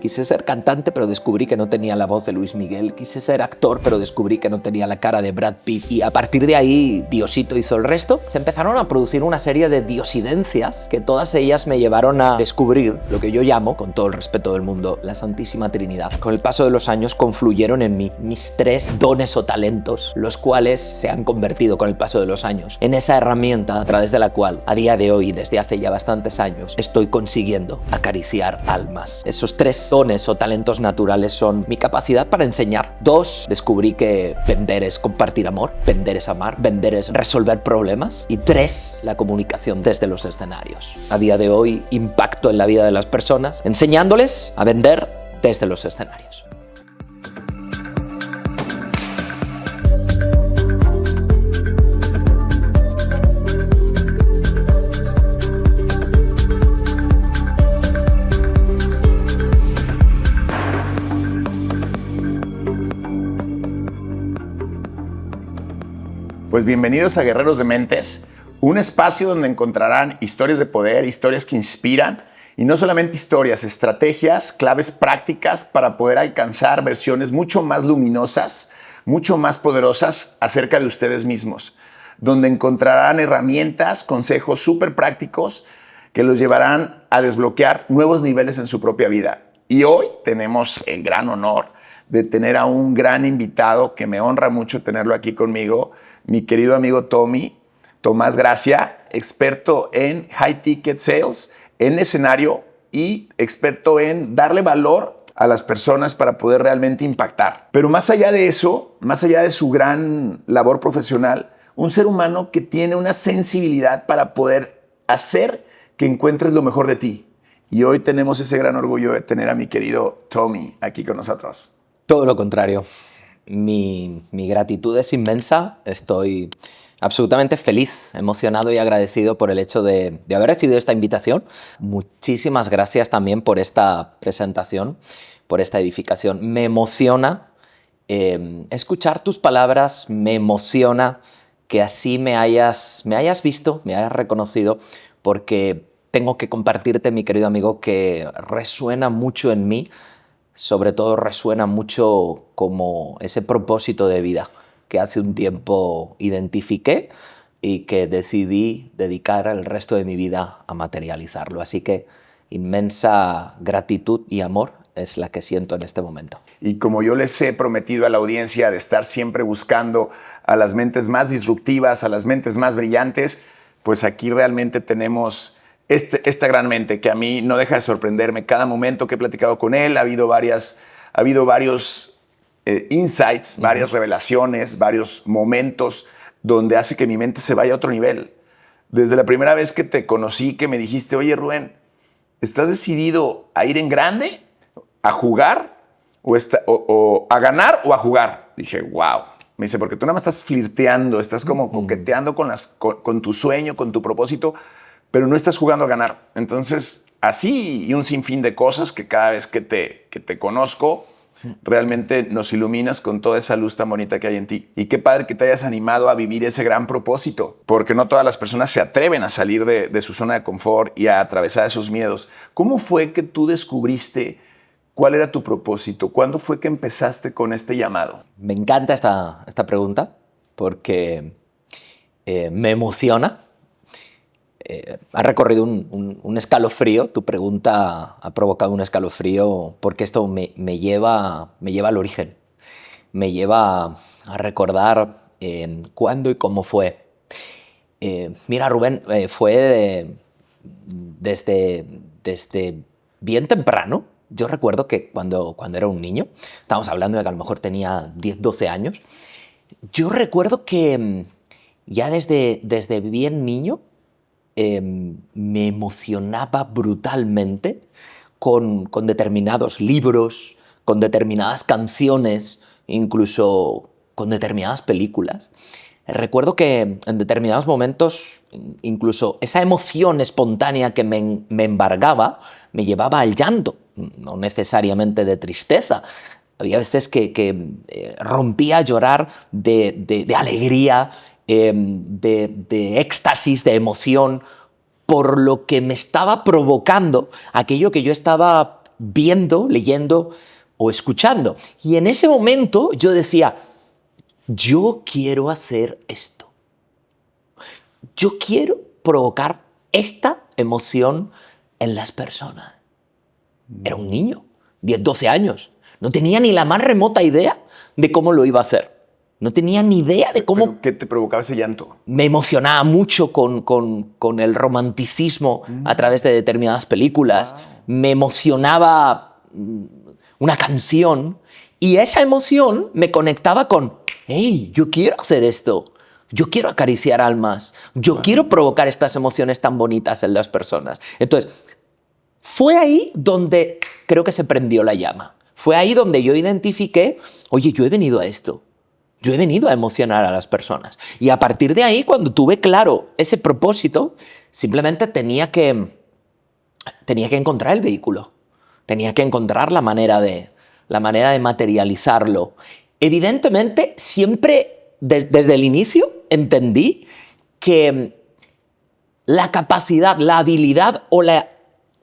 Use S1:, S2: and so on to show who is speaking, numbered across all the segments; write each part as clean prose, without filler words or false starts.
S1: Quise ser cantante, pero descubrí que no tenía la voz de Luis Miguel. Quise ser actor, pero descubrí que no tenía la cara de Brad Pitt. Y a partir de ahí, Diosito hizo el resto. Se empezaron a producir una serie de diosidencias que todas ellas me llevaron a descubrir lo que yo llamo, con todo el respeto del mundo, la Santísima Trinidad. Con el paso de los años confluyeron en mí mis tres dones o talentos, los cuales se han convertido con el paso de los años en esa herramienta a través de la cual, a día de hoy, desde hace ya bastantes años, estoy consiguiendo acariciar almas. Esos tres dones o talentos naturales son mi capacidad para enseñar. 2, descubrí que vender es compartir amor, vender es amar, vender es resolver problemas. Y 3, la comunicación desde los escenarios. A día de hoy impacto en la vida de las personas enseñándoles a vender desde los escenarios.
S2: Pues bienvenidos a Guerreros de Mentes, un espacio donde encontrarán historias de poder, historias que inspiran, y no solamente historias, estrategias, claves prácticas para poder alcanzar versiones mucho más luminosas, mucho más poderosas acerca de ustedes mismos, donde encontrarán herramientas, consejos súper prácticos que los llevarán a desbloquear nuevos niveles en su propia vida. Y hoy tenemos el gran honor de tener a un gran invitado que me honra mucho tenerlo aquí conmigo, mi querido amigo Tomás Gracia, experto en high ticket sales, en escenario y experto en darle valor a las personas para poder realmente impactar. Pero más allá de eso, más allá de su gran labor profesional, un ser humano que tiene una sensibilidad para poder hacer que encuentres lo mejor de ti. Y hoy tenemos ese gran orgullo de tener a mi querido Tommy aquí con nosotros.
S1: Todo lo contrario. Mi gratitud es inmensa. Estoy absolutamente feliz, emocionado y agradecido por el hecho de haber recibido esta invitación. Muchísimas gracias también por esta presentación, por esta edificación. Me emociona escuchar tus palabras, me emociona que así me hayas visto, me hayas reconocido, porque tengo que compartirte, mi querido amigo, que resuena mucho en mí. Sobre todo resuena mucho como ese propósito de vida que hace un tiempo identifiqué y que decidí dedicar el resto de mi vida a materializarlo. Así que inmensa gratitud y amor es la que siento en este momento.
S2: Y como yo les he prometido a la audiencia de estar siempre buscando a las mentes más disruptivas, a las mentes más brillantes, pues aquí realmente tenemos esta gran mente que a mí no deja de sorprenderme. Cada momento que he platicado con él ha habido varios insights, varias revelaciones, varios momentos donde hace que mi mente se vaya a otro nivel. Desde la primera vez que te conocí, que me dijiste, oye Rubén, ¿estás decidido a ir en grande, a jugar o a ganar o a jugar? Dije, wow. Me dice, porque tú nada más estás flirteando, estás como coqueteando con tu sueño, con tu propósito, pero no estás jugando a ganar. Entonces, así y un sinfín de cosas que cada vez que te conozco, realmente nos iluminas con toda esa luz tan bonita que hay en ti. Y qué padre que te hayas animado a vivir ese gran propósito, porque no todas las personas se atreven a salir de su zona de confort y a atravesar esos miedos. ¿Cómo fue que tú descubriste cuál era tu propósito? ¿Cuándo fue que empezaste con este llamado?
S1: Me encanta esta pregunta porque me emociona. Ha recorrido un escalofrío, tu pregunta ha provocado un escalofrío porque esto me lleva al origen, me lleva a recordar cuándo y cómo fue. Mira, Rubén, fue desde bien temprano. Yo recuerdo que cuando era un niño, estamos hablando de que a lo mejor tenía 10, 12 años, yo recuerdo que ya desde bien niño, me emocionaba brutalmente con determinados libros, con determinadas canciones, incluso con determinadas películas. Recuerdo que en determinados momentos, incluso esa emoción espontánea que me embargaba, me llevaba al llanto, no necesariamente de tristeza. Había veces que rompía a llorar de alegría, de éxtasis, de emoción, por lo que me estaba provocando aquello que yo estaba viendo, leyendo o escuchando. Y en ese momento yo decía, yo quiero hacer esto. Yo quiero provocar esta emoción en las personas. Era un niño, 10, 12 años. No tenía ni la más remota idea de cómo lo iba a hacer. No tenía ni idea de cómo...
S2: ¿Pero qué te provocaba ese llanto?
S1: Me emocionaba mucho con el romanticismo a través de determinadas películas. Wow. Me emocionaba una canción y esa emoción me conectaba con, hey, yo quiero hacer esto. Yo quiero acariciar almas. Yo quiero provocar estas emociones tan bonitas en las personas. Entonces, fue ahí donde creo que se prendió la llama. Fue ahí donde yo identifiqué, oye, yo he venido a esto. Yo he venido a emocionar a las personas. Y a partir de ahí, cuando tuve claro ese propósito, simplemente tenía que encontrar el vehículo. Tenía que encontrar la manera de materializarlo. Evidentemente, siempre desde el inicio entendí que la capacidad, la habilidad o la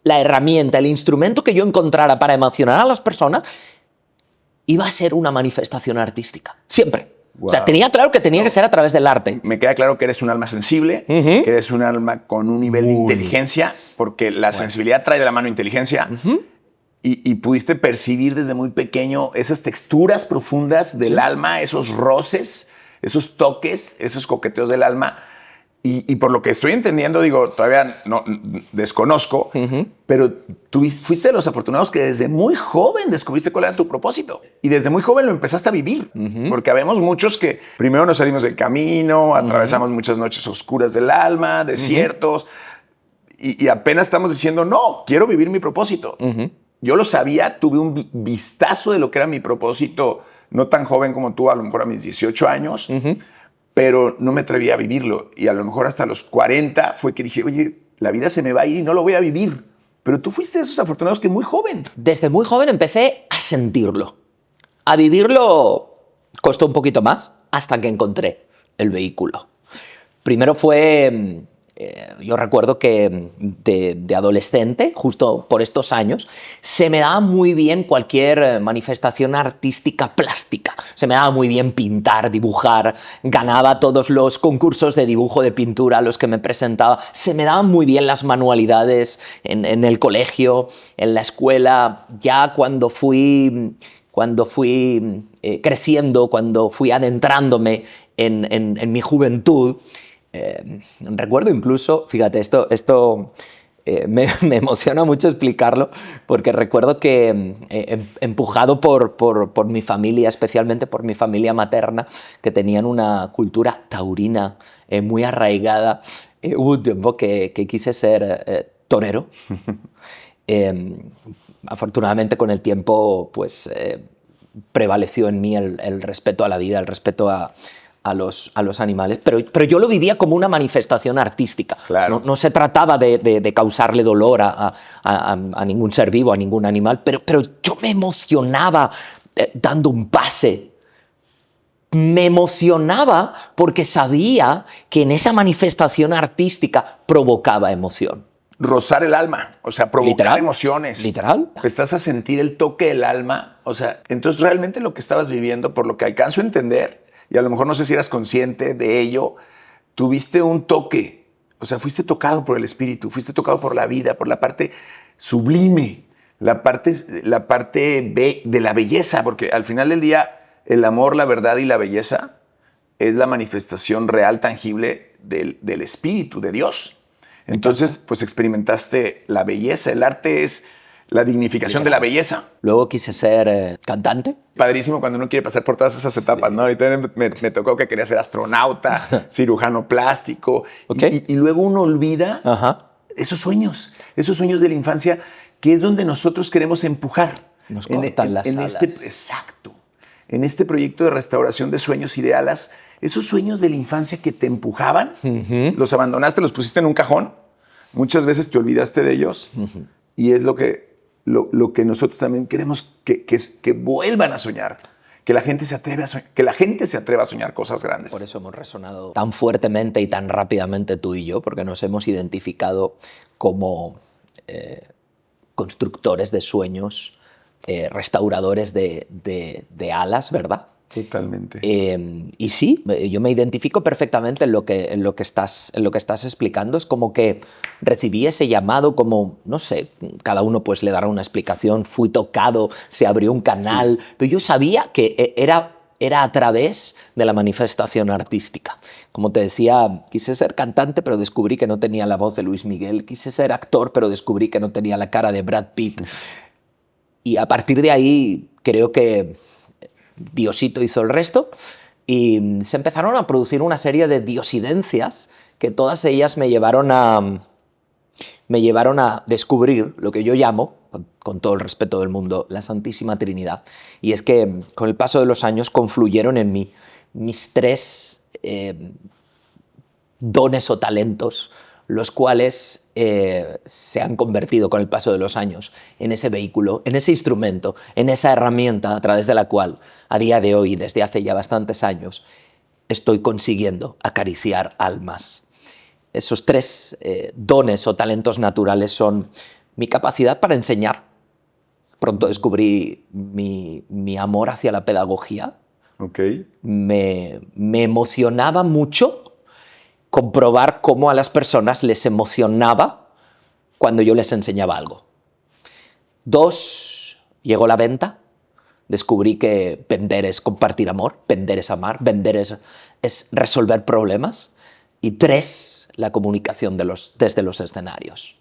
S1: herramienta, el instrumento que yo encontrara para emocionar a las personas iba a ser una manifestación artística. Siempre. Wow. O sea, tenía claro que tenía que ser a través del arte.
S2: Me queda claro que eres un alma sensible, que eres un alma con un nivel de inteligencia, porque la sensibilidad trae de la mano inteligencia, y pudiste percibir desde muy pequeño esas texturas profundas del alma, esos roces, esos toques, esos coqueteos del alma. Y por lo que estoy entendiendo, digo, todavía no desconozco, pero tú fuiste de los afortunados que desde muy joven descubriste cuál era tu propósito. Y desde muy joven lo empezaste a vivir. Porque habemos muchos que primero nos salimos del camino, atravesamos muchas noches oscuras del alma, desiertos, y apenas estamos diciendo, no, quiero vivir mi propósito. Yo lo sabía, tuve un vistazo de lo que era mi propósito, no tan joven como tú, a lo mejor a mis 18 años, pero no me atreví a vivirlo. Y a lo mejor hasta los 40 fue que dije, oye, la vida se me va a ir y no lo voy a vivir. Pero tú fuiste de esos afortunados que muy joven.
S1: Desde muy joven empecé a sentirlo. A vivirlo costó un poquito más hasta que encontré el vehículo. Primero fue... yo recuerdo que de adolescente, justo por estos años, se me daba muy bien cualquier manifestación artística plástica. Se me daba muy bien pintar, dibujar, ganaba todos los concursos de dibujo, de pintura a los que me presentaba. Se me daban muy bien las manualidades en el colegio, en la escuela. Ya cuando fui creciendo, cuando fui adentrándome en mi juventud, recuerdo incluso, fíjate, esto me emociona mucho explicarlo, porque recuerdo que empujado por mi familia, especialmente por mi familia materna, que tenían una cultura taurina muy arraigada, hubo un tiempo que quise ser torero. Afortunadamente con el tiempo pues, prevaleció en mí el respeto a la vida, el respeto a los animales, pero yo lo vivía como una manifestación artística.
S2: Claro.
S1: No se trataba de causarle dolor a ningún ser vivo, a ningún animal, pero yo me emocionaba dando un pase. Me emocionaba porque sabía que en esa manifestación artística provocaba emoción.
S2: Rozar el alma, o sea, provocar
S1: ¿Literal?
S2: Emociones.
S1: ¿Literal?
S2: Estás a sentir el toque del alma, o sea, entonces realmente lo que estabas viviendo, por lo que alcanzo a entender, y a lo mejor no sé si eras consciente de ello, tuviste un toque, o sea, fuiste tocado por el espíritu, fuiste tocado por la vida, por la parte sublime, la parte de la belleza, porque al final del día el amor, la verdad y la belleza es la manifestación real, tangible del espíritu, de Dios. Entonces, pues experimentaste la belleza, el arte es la dignificación de la belleza.
S1: Luego quise ser cantante.
S2: Padrísimo cuando uno quiere pasar por todas esas etapas, ¿no? Y también me tocó que quería ser astronauta, cirujano plástico.
S1: Okay.
S2: Y luego uno olvida esos sueños de la infancia, que es donde nosotros queremos empujar.
S1: Nos cortan las alas.
S2: Exacto. En este proyecto de restauración de sueños ideales, esos sueños de la infancia que te empujaban, los abandonaste, los pusiste en un cajón, muchas veces te olvidaste de ellos, y es lo que nosotros también queremos que vuelvan a soñar, que la gente se atreva a soñar cosas grandes.
S1: Por eso hemos resonado tan fuertemente y tan rápidamente tú y yo, porque nos hemos identificado como constructores de sueños, restauradores de alas, ¿verdad?
S2: Totalmente.
S1: Y sí, yo me identifico perfectamente en lo que estás explicando. Es como que recibí ese llamado como, no sé, cada uno pues le dará una explicación, fui tocado, se abrió un canal, sí. Pero yo sabía que era a través de la manifestación artística. Como te decía, quise ser cantante, pero descubrí que no tenía la voz de Luis Miguel. Quise ser actor, pero descubrí que no tenía la cara de Brad Pitt. Y a partir de ahí creo que Diosito hizo el resto y se empezaron a producir una serie de diosidencias que todas ellas me llevaron a descubrir lo que yo llamo, con todo el respeto del mundo, la Santísima Trinidad. Y es que con el paso de los años confluyeron en mí mis tres dones o talentos, los cuales se han convertido con el paso de los años en ese vehículo, en ese instrumento, en esa herramienta a través de la cual, a día de hoy, desde hace ya bastantes años, estoy consiguiendo acariciar almas. Esos tres dones o talentos naturales son mi capacidad para enseñar. Pronto descubrí mi amor hacia la pedagogía.
S2: Okay.
S1: Me emocionaba mucho comprobar cómo a las personas les emocionaba cuando yo les enseñaba algo. 2, llegó la venta. Descubrí que vender es compartir amor, vender es amar, vender es resolver problemas. Y 3, la comunicación desde los escenarios.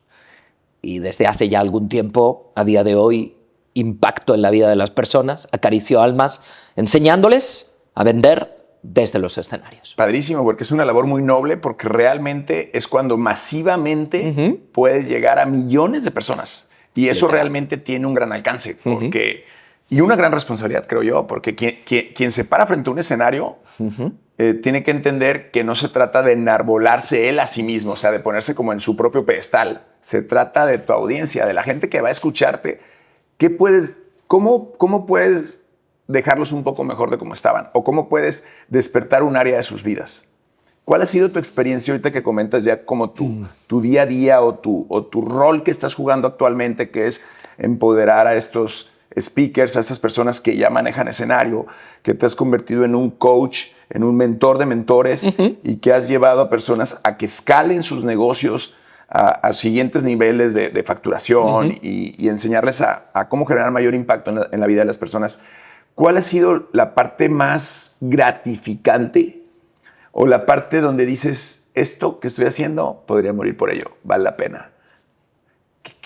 S1: Y desde hace ya algún tiempo, a día de hoy, impacto en la vida de las personas, acaricio almas, enseñándoles a vender desde los escenarios.
S2: Padrísimo, porque es una labor muy noble, porque realmente es cuando masivamente puedes llegar a millones de personas. Y eso realmente tiene un gran alcance, porque, y una gran responsabilidad, creo yo, porque quien se para frente a un escenario tiene que entender que no se trata de enarbolarse él a sí mismo, o sea, de ponerse como en su propio pedestal. Se trata de tu audiencia, de la gente que va a escucharte. ¿Cómo puedes dejarlos un poco mejor de cómo estaban? ¿O cómo puedes despertar un área de sus vidas? ¿Cuál ha sido tu experiencia ahorita que comentas ya como tu día a día o tu rol que estás jugando actualmente, que es empoderar a estos speakers, a estas personas que ya manejan escenario, que te has convertido en un coach, en un mentor de mentores y que has llevado a personas a que escalen sus negocios a siguientes niveles de facturación y enseñarles a cómo generar mayor impacto en la vida de las personas? ¿Cuál ha sido la parte más gratificante o la parte donde dices, esto que estoy haciendo podría morir por ello, vale la pena?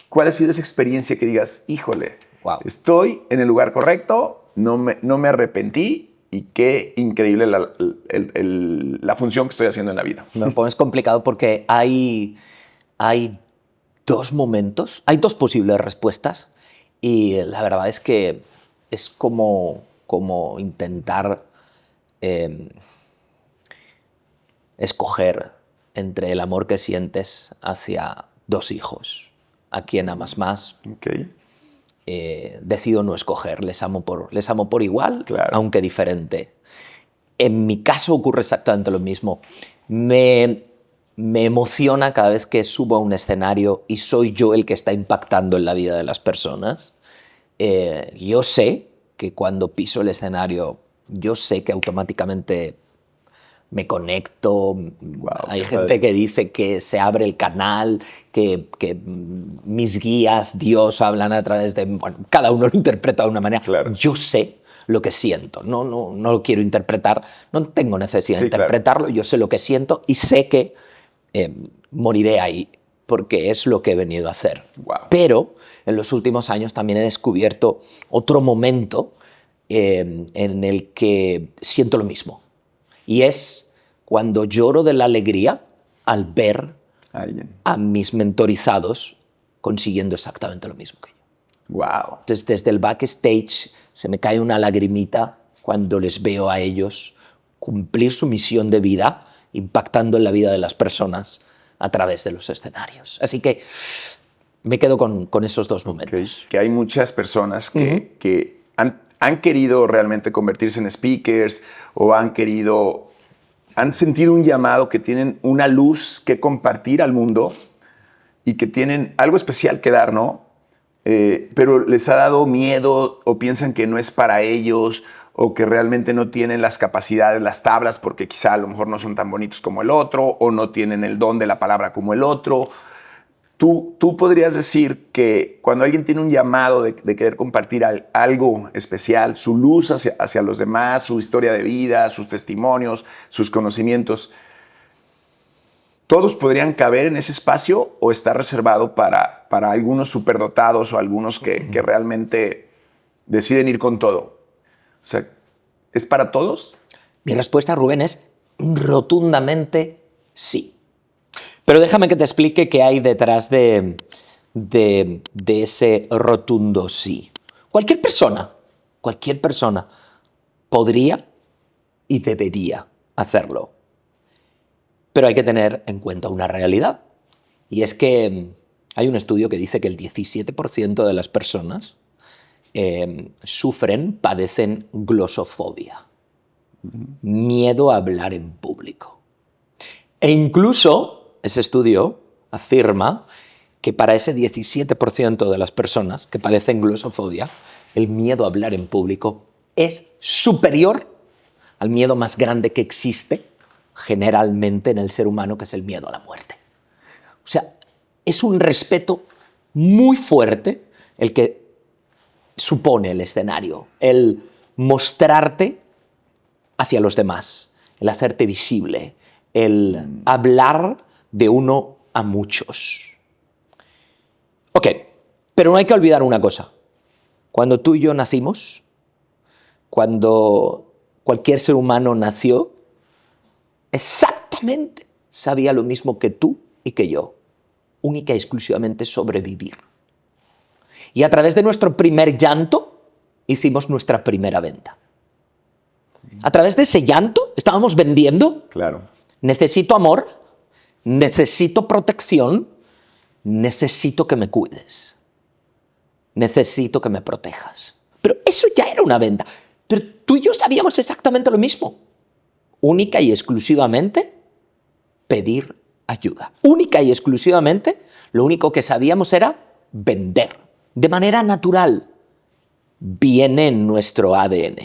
S2: ¿Cuál ha sido esa experiencia que digas, híjole, estoy en el lugar correcto, no me arrepentí y qué increíble la función que estoy haciendo en la vida?
S1: Me lo pones complicado porque hay 2 momentos, hay 2 posibles respuestas y la verdad es que es como intentar escoger entre el amor que sientes hacia 2 hijos. ¿A quién amas más?
S2: Okay.
S1: Decido no escoger, les amo por igual,
S2: claro,
S1: aunque diferente. En mi caso ocurre exactamente lo mismo. Me emociona cada vez que subo a un escenario y soy yo el que está impactando en la vida de las personas. Yo sé que cuando piso el escenario, yo sé que automáticamente me conecto. Hay gente que dice que se abre el canal, que mis guías, Dios, hablan a través de... Bueno, cada uno lo interpreta de una manera.
S2: Claro.
S1: Yo sé lo que siento, no lo quiero interpretar, no tengo necesidad de interpretarlo, claro. Yo sé lo que siento y sé que moriré ahí, porque es lo que he venido a hacer.
S2: Wow.
S1: Pero en los últimos años también he descubierto otro momento en el que siento lo mismo. Y es cuando lloro de la alegría al ver a mis mentorizados consiguiendo exactamente lo mismo que yo.
S2: Wow.
S1: Entonces, desde el backstage se me cae una lagrimita cuando les veo a ellos cumplir su misión de vida, impactando en la vida de las personas a través de los escenarios. Así que me quedo con esos 2 momentos.
S2: Que hay muchas personas que han querido realmente convertirse en speakers o han sentido un llamado, que tienen una luz que compartir al mundo y que tienen algo especial que dar, ¿no? pero les ha dado miedo o piensan que no es para ellos o que realmente no tienen las capacidades, las tablas, porque quizá a lo mejor no son tan bonitos como el otro o no tienen el don de la palabra como el otro. Tú podrías decir que cuando alguien tiene un llamado de querer compartir algo especial, su luz hacia los demás, su historia de vida, sus testimonios, sus conocimientos, ¿todos podrían caber en ese espacio o está reservado para algunos superdotados o algunos que realmente deciden ir con todo? O sea, ¿es para todos?
S1: Mi respuesta, Rubén, es rotundamente sí. Pero déjame que te explique qué hay detrás de ese rotundo sí. Cualquier persona podría y debería hacerlo. Pero hay que tener en cuenta una realidad. Y es que hay un estudio que dice que el 17% de las personas padecen glosofobia. Miedo a hablar en público. E incluso ese estudio afirma que para ese 17% de las personas que padecen glosofobia, el miedo a hablar en público es superior al miedo más grande que existe generalmente en el ser humano, que es el miedo a la muerte. O sea, es un respeto muy fuerte el que supone el escenario, el mostrarte hacia los demás, el hacerte visible, el hablar de uno a muchos. Ok, pero no hay que olvidar una cosa. Cuando tú y yo nacimos, cuando cualquier ser humano nació, exactamente sabía lo mismo que tú y que yo, única y exclusivamente sobrevivir. Y a través de nuestro primer llanto, hicimos nuestra primera venta. A través de ese llanto, estábamos vendiendo.
S2: Claro.
S1: Necesito amor, necesito protección, necesito que me cuides, necesito que me protejas. Pero eso ya era una venta. Pero tú y yo sabíamos exactamente lo mismo. Única y exclusivamente pedir ayuda. Única y exclusivamente lo único que sabíamos era vender. De manera natural. Viene en nuestro ADN.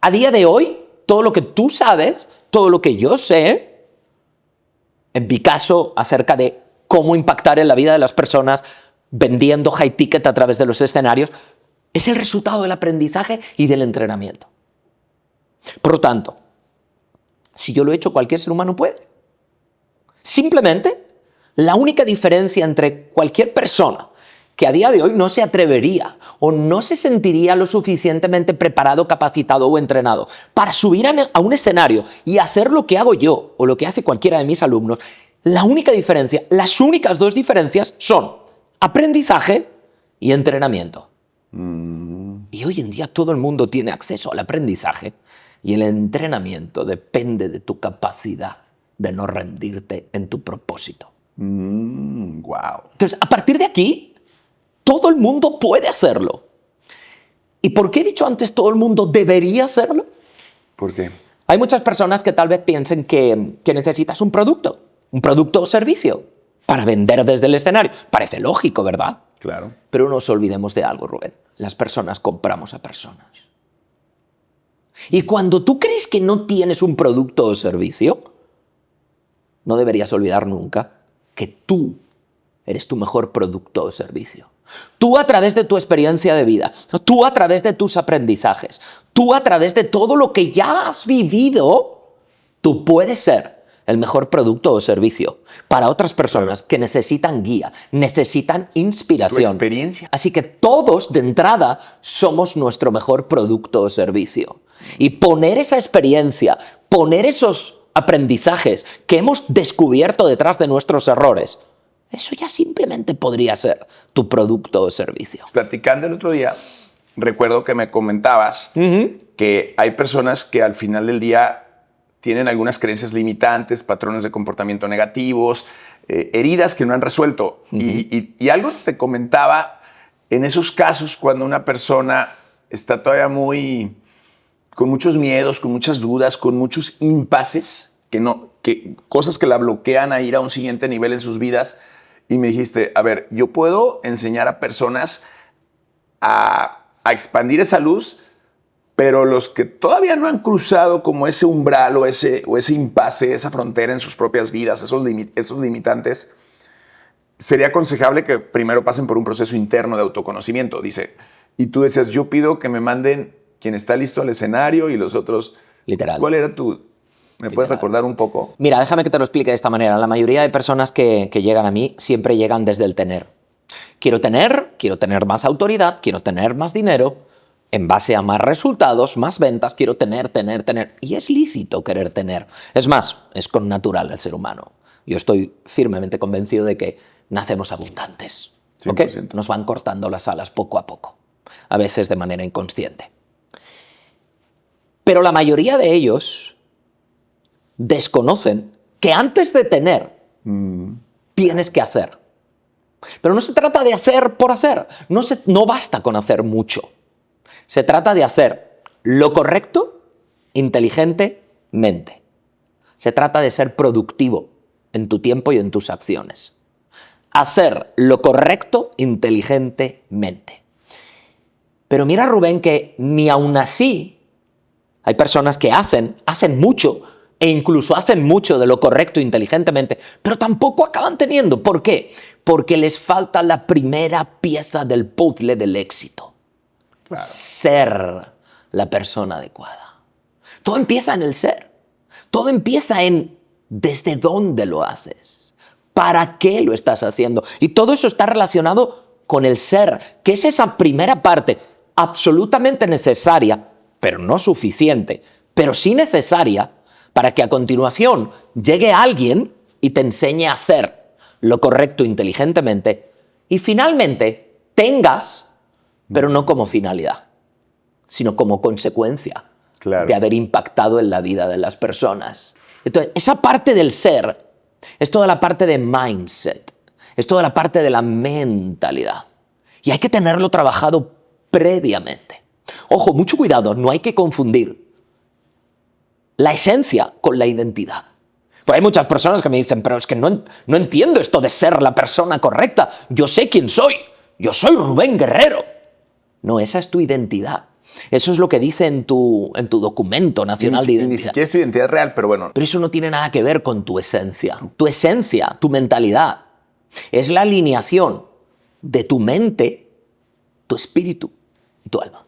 S1: A día de hoy, todo lo que tú sabes, todo lo que yo sé, en mi caso, acerca de cómo impactar en la vida de las personas vendiendo high ticket a través de los escenarios, es el resultado del aprendizaje y del entrenamiento. Por lo tanto, si yo lo he hecho, cualquier ser humano puede. Simplemente, la única diferencia entre cualquier persona que a día de hoy no se atrevería o no se sentiría lo suficientemente preparado, capacitado o entrenado para subir a un escenario y hacer lo que hago yo o lo que hace cualquiera de mis alumnos, la única diferencia, las únicas dos diferencias son aprendizaje y entrenamiento. Y hoy en día todo el mundo tiene acceso al aprendizaje y el entrenamiento depende de tu capacidad de no rendirte en tu propósito.
S2: Wow.
S1: Entonces, a partir de aquí, todo el mundo puede hacerlo. ¿Y por qué he dicho antes todo el mundo debería hacerlo?
S2: ¿Por qué?
S1: Hay muchas personas que tal vez piensen que necesitas un producto o servicio para vender desde el escenario. Parece lógico, ¿verdad?
S2: Claro.
S1: Pero no nos olvidemos de algo, Rubén. Las personas compramos a personas. Y cuando tú crees que no tienes un producto o servicio, no deberías olvidar nunca que tú eres tu mejor producto o servicio. Tú a través de tu experiencia de vida, tú a través de tus aprendizajes, tú a través de todo lo que ya has vivido, tú puedes ser el mejor producto o servicio para otras personas que necesitan guía, necesitan inspiración.
S2: Tu experiencia.
S1: Así que todos de entrada somos nuestro mejor producto o servicio. Y poner esa experiencia, poner esos aprendizajes que hemos descubierto detrás de nuestros errores, eso ya simplemente podría ser tu producto o servicio.
S2: Platicando el otro día, recuerdo que me comentabas que hay personas que al final del día tienen algunas creencias limitantes, patrones de comportamiento negativos, heridas que no han resuelto. Y algo te comentaba en esos casos cuando una persona está todavía con muchos miedos, con muchas dudas, con muchos impases, cosas que la bloquean a ir a un siguiente nivel en sus vidas. y me dijiste, a ver, yo puedo enseñar a personas a expandir esa luz, pero los que todavía no han cruzado como ese umbral o ese impasse, esa frontera en sus propias vidas, esos limitantes, sería aconsejable que primero pasen por un proceso interno de autoconocimiento, dice. Y tú decías, yo pido que me manden quien está listo al escenario y los otros.
S1: Literal.
S2: ¿Cuál era tu...? ¿Me puedes recordar un poco?
S1: Mira, déjame que te lo explique de esta manera. La mayoría de personas que llegan a mí siempre llegan desde el tener. Quiero tener más autoridad, quiero tener más dinero, en base a más resultados, más ventas, quiero tener. Y es lícito querer tener. Es más, es connatural el ser humano. Yo estoy firmemente convencido de que nacemos abundantes. ¿Okay? Nos van cortando las alas poco a poco, a veces de manera inconsciente. Pero la mayoría de ellos desconocen que antes de tener, tienes que hacer. Pero no se trata de hacer por hacer. No basta con hacer mucho. Se trata de hacer lo correcto inteligentemente. Se trata de ser productivo en tu tiempo y en tus acciones. Hacer lo correcto inteligentemente. Pero mira, Rubén, que ni aún así hay personas que hacen mucho e incluso hacen mucho de lo correcto inteligentemente, pero tampoco acaban teniendo. ¿Por qué? Porque les falta la primera pieza del puzzle del éxito. Claro. Ser la persona adecuada. Todo empieza en el ser. Todo empieza en desde dónde lo haces, para qué lo estás haciendo. Y todo eso está relacionado con el ser, que es esa primera parte absolutamente necesaria, pero no suficiente, pero sí necesaria para que a continuación llegue alguien y te enseñe a hacer lo correcto inteligentemente y finalmente tengas, pero no como finalidad, sino como consecuencia de haber impactado en la vida de las personas. Entonces, esa parte del ser es toda la parte de mindset, es toda la parte de la mentalidad. Y hay que tenerlo trabajado previamente. Ojo, mucho cuidado, no hay que confundir la esencia con la identidad. Porque hay muchas personas que me dicen, pero es que no entiendo esto de ser la persona correcta. Yo sé quién soy. Yo soy Rubén Guerrero. No, esa es tu identidad. Eso es lo que dice en tu documento nacional de identidad.
S2: Ni siquiera es tu identidad real, pero bueno.
S1: Pero eso no tiene nada que ver con tu esencia. Tu esencia, tu mentalidad, es la alineación de tu mente, tu espíritu y tu alma.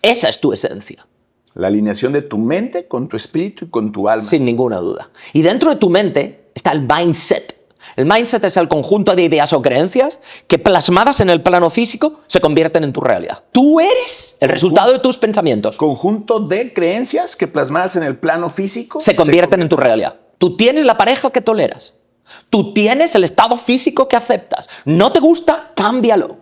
S1: Esa es tu esencia.
S2: La alineación de tu mente con tu espíritu y con tu alma.
S1: Sin ninguna duda. Y dentro de tu mente está el mindset. El mindset es el conjunto de ideas o creencias que plasmadas en el plano físico se convierten en tu realidad. Tú eres el resultado de tus pensamientos.
S2: Conjunto de creencias que plasmadas en el plano físico
S1: se convierten en tu realidad. Tú tienes la pareja que toleras. Tú tienes el estado físico que aceptas. ¿No te gusta? Cámbialo.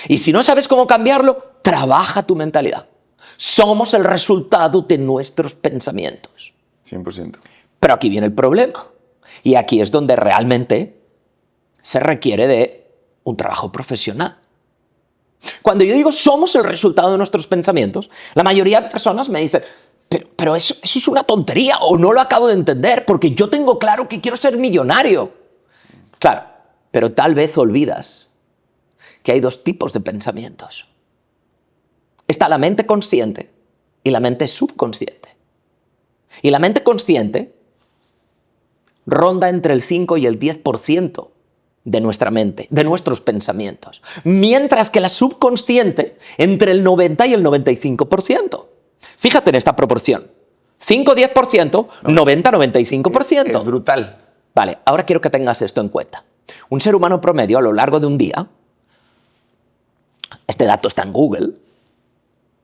S1: Y si no sabes cómo cambiarlo, trabaja tu mentalidad. Somos el resultado de nuestros pensamientos.
S2: 100%.
S1: Pero aquí viene el problema. Y aquí es donde realmente se requiere de un trabajo profesional. Cuando yo digo somos el resultado de nuestros pensamientos, la mayoría de personas me dicen, pero eso es una tontería o no lo acabo de entender porque yo tengo claro que quiero ser millonario. Claro, pero tal vez olvidas que hay dos tipos de pensamientos. Está la mente consciente y la mente subconsciente. Y la mente consciente ronda entre el 5 y el 10% de nuestra mente, de nuestros pensamientos. Mientras que la subconsciente entre el 90 y el 95%. Fíjate en esta proporción. 5-10%, 90-95%.
S2: Es brutal.
S1: Vale, ahora quiero que tengas esto en cuenta. Un ser humano promedio a lo largo de un día, este dato está en Google,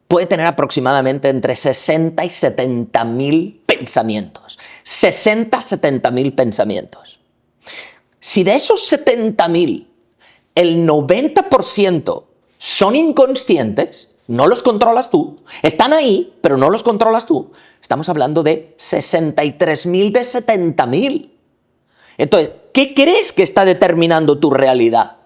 S1: puede tener aproximadamente entre 60 y 70 mil pensamientos. 60-70 mil pensamientos. Si de esos 70 mil, el 90% son inconscientes, no los controlas tú, están ahí, pero no los controlas tú, estamos hablando de 63.000 de 70.000. Entonces, ¿qué crees que está determinando tu realidad?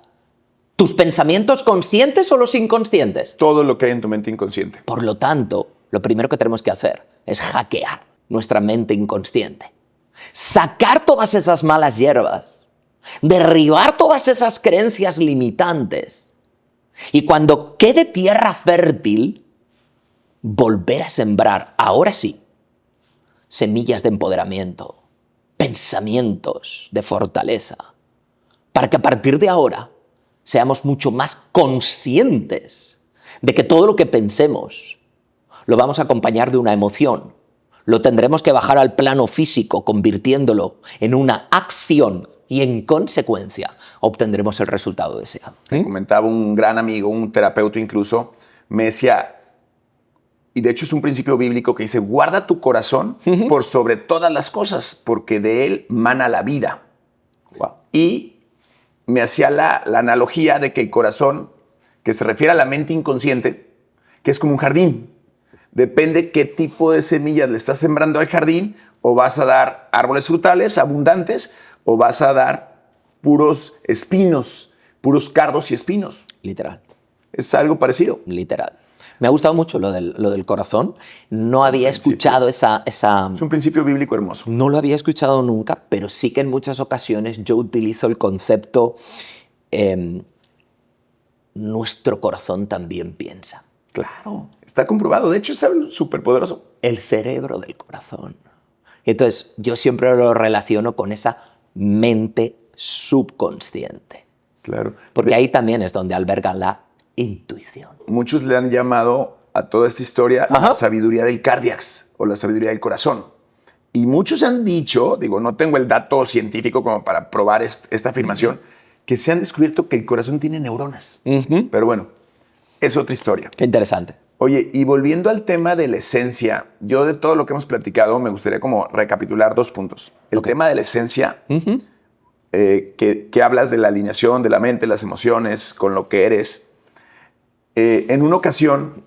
S1: ¿Tus pensamientos conscientes o los inconscientes?
S2: Todo lo que hay en tu mente inconsciente.
S1: Por lo tanto, lo primero que tenemos que hacer es hackear nuestra mente inconsciente. Sacar todas esas malas hierbas derribar todas esas creencias limitantes y cuando quede tierra fértil, volver a sembrar, ahora sí, semillas de empoderamiento, pensamientos de fortaleza, para que a partir de ahora seamos mucho más conscientes de que todo lo que pensemos lo vamos a acompañar de una emoción. Lo tendremos que bajar al plano físico, convirtiéndolo en una acción y en consecuencia obtendremos el resultado deseado.
S2: Me comentaba un gran amigo, un terapeuta incluso, me decía, y de hecho es un principio bíblico que dice, guarda tu corazón por sobre todas las cosas, porque de él mana la vida.
S1: Wow.
S2: Y me hacía la analogía de que el corazón, que se refiere a la mente inconsciente, que es como un jardín. Depende qué tipo de semillas le estás sembrando al jardín, o vas a dar árboles frutales abundantes, o vas a dar puros espinos, puros cardos y espinos.
S1: Literal.
S2: Es algo parecido.
S1: Literal. Me ha gustado mucho lo del corazón. No había escuchado esa...
S2: Es un principio bíblico hermoso.
S1: No lo había escuchado nunca, pero sí que en muchas ocasiones yo utilizo el concepto nuestro corazón también piensa.
S2: Claro, está comprobado. De hecho, es algo súper poderoso.
S1: El cerebro del corazón. Entonces, yo siempre lo relaciono con esa mente subconsciente.
S2: Claro.
S1: Porque ahí también es donde alberga la intuición.
S2: Muchos le han llamado a toda esta historia la sabiduría del cardiax o la sabiduría del corazón. Y muchos han dicho, digo, no tengo el dato científico como para probar esta afirmación, que se han descubierto que el corazón tiene neuronas. Pero bueno, es otra historia.
S1: Qué interesante.
S2: Oye, y volviendo al tema de la esencia, yo de todo lo que hemos platicado me gustaría como recapitular 2 puntos. El tema de la esencia, que hablas de la alineación de la mente, las emociones, con lo que eres. En una ocasión,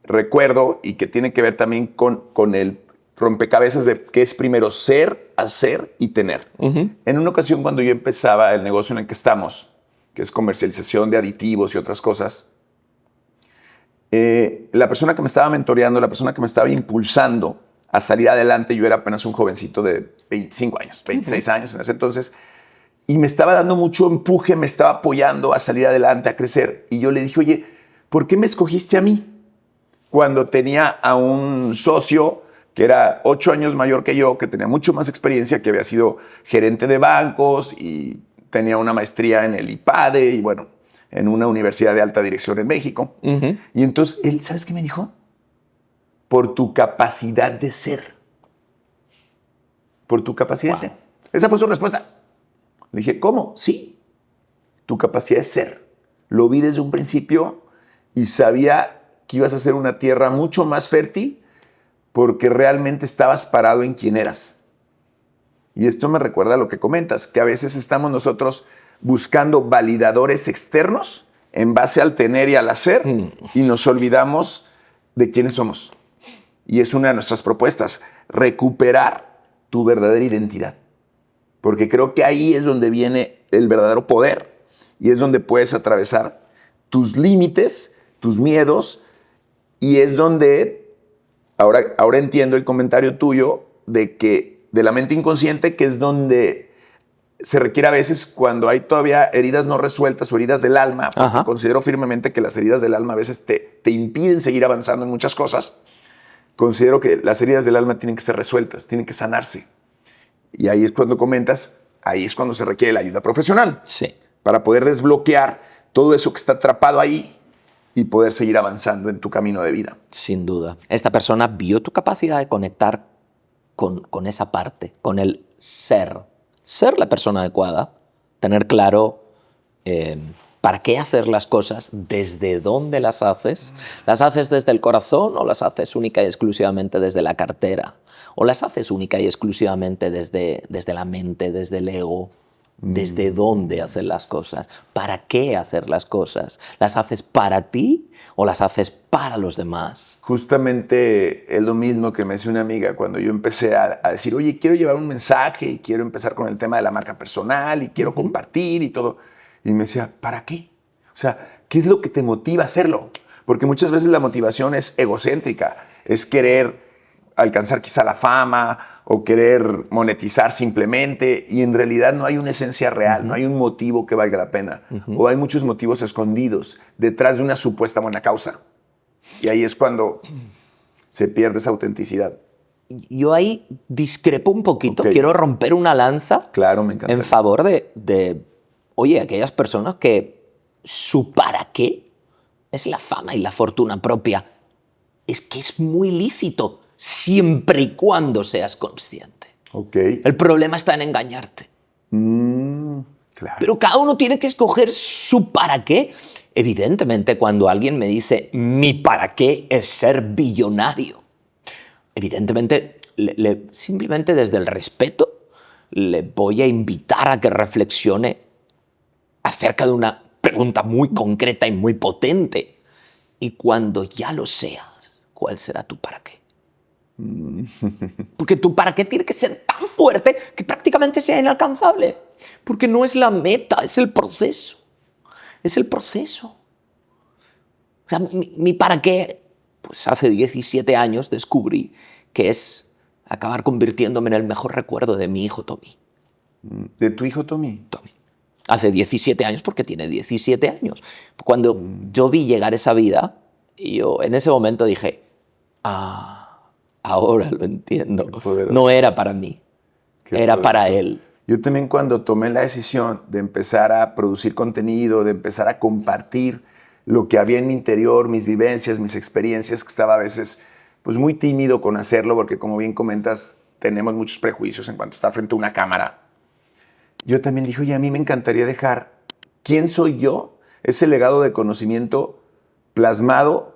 S2: recuerdo, y que tiene que ver también con el rompecabezas de qué es primero ser, hacer y tener. En una ocasión, cuando yo empezaba el negocio en el que estamos, que es comercialización de aditivos y otras cosas, la persona que me estaba mentoreando, la persona que me estaba impulsando a salir adelante, yo era apenas un jovencito de 25 años, 26 años en ese entonces, y me estaba dando mucho empuje, me estaba apoyando a salir adelante, a crecer. Y yo le dije, oye, ¿por qué me escogiste a mí? Cuando tenía a un socio que era 8 años mayor que yo, que tenía mucho más experiencia, que había sido gerente de bancos y tenía una maestría en el IPADE y bueno, en una universidad de alta dirección en México. Y entonces él, ¿sabes qué me dijo? Por tu capacidad de ser. Por tu capacidad de ser. Esa fue su respuesta. Le dije, ¿cómo? Sí, tu capacidad de ser. Lo vi desde un principio y sabía que ibas a ser una tierra mucho más fértil porque realmente estabas parado en quién eras. Y esto me recuerda a lo que comentas, que a veces estamos nosotros buscando validadores externos en base al tener y al hacer y nos olvidamos de quiénes somos. Y es una de nuestras propuestas, recuperar tu verdadera identidad. Porque creo que ahí es donde viene el verdadero poder y es donde puedes atravesar tus límites, tus miedos, y es donde, ahora entiendo el comentario tuyo de la mente inconsciente, que es donde se requiere a veces cuando hay todavía heridas no resueltas o heridas del alma, porque considero firmemente que las heridas del alma a veces te impiden seguir avanzando en muchas cosas. Considero que las heridas del alma tienen que ser resueltas, tienen que sanarse. Y ahí es cuando comentas, ahí es cuando se requiere la ayuda profesional.
S1: Sí.
S2: Para poder desbloquear todo eso que está atrapado ahí y poder seguir avanzando en tu camino de vida.
S1: Sin duda. Esta persona vio tu capacidad de conectar con esa parte, con el ser. Ser la persona adecuada, tener claro para qué hacer las cosas, desde dónde las haces. ¿Las haces desde el corazón o las haces única y exclusivamente desde la cartera? ¿O las haces única y exclusivamente desde la mente, desde el ego? ¿Desde dónde hacer las cosas? ¿Para qué hacer las cosas? ¿Las haces para ti o las haces para los demás?
S2: Justamente es lo mismo que me decía una amiga cuando yo empecé a decir, oye, quiero llevar un mensaje y quiero empezar con el tema de la marca personal y quiero compartir y todo. Y me decía, ¿para qué? O sea, ¿qué es lo que te motiva a hacerlo? Porque muchas veces la motivación es egocéntrica, es querer alcanzar quizá la fama o querer monetizar simplemente, y en realidad no hay una esencia real, no hay un motivo que valga la pena, o hay muchos motivos escondidos detrás de una supuesta buena causa. Y ahí es cuando se pierde esa autenticidad.
S1: Yo ahí discrepo un poquito,
S2: Ok.
S1: quiero romper una lanza
S2: Claro, me encanta.
S1: en favor oye, aquellas personas que su para qué es la fama y la fortuna propia. Es que es muy lícito, siempre y cuando seas consciente.
S2: Ok.
S1: El problema está en engañarte.
S2: Claro.
S1: Pero cada uno tiene que escoger su para qué. Evidentemente, cuando alguien me dice, mi para qué es ser billonario, evidentemente, simplemente desde el respeto, le voy a invitar a que reflexione acerca de una pregunta muy concreta y muy potente. Y cuando ya lo seas, ¿cuál será tu para qué? Porque tu para qué tiene que ser tan fuerte que prácticamente sea inalcanzable. Porque no es la meta, es el proceso. Es el proceso. O sea, mi para qué, pues hace 17 años descubrí que es acabar convirtiéndome en el mejor recuerdo de mi hijo Tommy.
S2: ¿De tu hijo Tommy?
S1: Tommy. Hace 17 años, porque tiene 17 años. Cuando yo vi llegar esa vida, yo en ese momento dije, ahora lo entiendo. No era para mí, era para él.
S2: Yo también, cuando tomé la decisión de empezar a producir contenido, de empezar a compartir lo que había en mi interior, mis vivencias, mis experiencias, que estaba a veces pues muy tímido con hacerlo, porque como bien comentas, tenemos muchos prejuicios en cuanto a estar frente a una cámara. Yo también dije, oye, a mí me encantaría dejar quién soy yo, ese legado de conocimiento plasmado